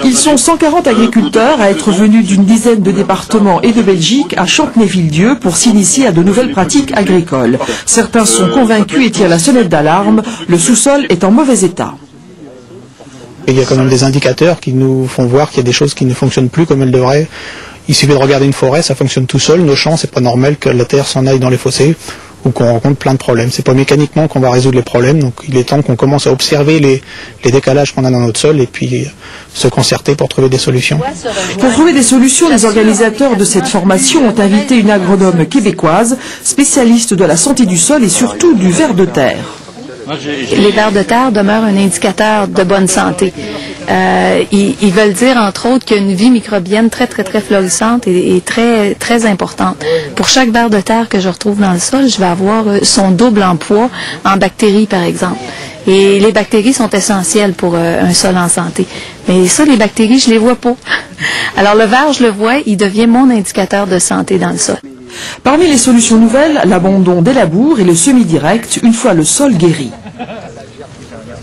Ils sont 140 agriculteurs à être venus d'une dizaine de départements et de Belgique à Chantenay-Villedieu pour s'initier à de nouvelles pratiques agricoles. Certains sont convaincus et tirent la sonnette d'alarme. Le sous-sol est en mauvais état. Il y a quand même des indicateurs qui nous font voir qu'il y a des choses qui ne fonctionnent plus comme elles devraient. Il suffit de regarder une forêt, ça fonctionne tout seul. Nos champs, c'est pas normal que la terre s'en aille dans les fossés ou qu'on rencontre plein de problèmes. C'est pas mécaniquement qu'on va résoudre les problèmes. Donc il est temps qu'on commence à observer les décalages qu'on a dans notre sol et puis se concerter pour trouver des solutions. Pour trouver des solutions, les organisateurs de cette formation ont invité une agronome québécoise, spécialiste de la santé du sol et surtout du ver de terre. Les vers de terre demeurent un indicateur de bonne santé. Ils veulent dire, entre autres, qu'une vie microbienne très florissante et très importante. Pour chaque ver de terre que je retrouve dans le sol, je vais avoir son double emploi en bactéries, par exemple. Et les bactéries sont essentielles pour un sol en santé. Mais ça, les bactéries, je les vois pas. Alors le ver, je le vois, il devient mon indicateur de santé dans le sol. Parmi les solutions nouvelles, l'abandon des labours et le semi-direct une fois le sol guéri.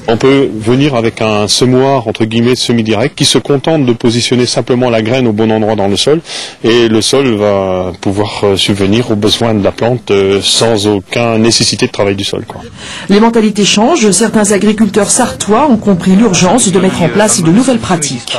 On peut venir avec un semoir entre guillemets semi-direct qui se contente de positionner simplement la graine au bon endroit dans le sol et le sol va pouvoir subvenir aux besoins de la plante sans aucune nécessité de travail du sol, quoi. Les mentalités changent. Certains agriculteurs sartois ont compris l'urgence de mettre en place de nouvelles pratiques.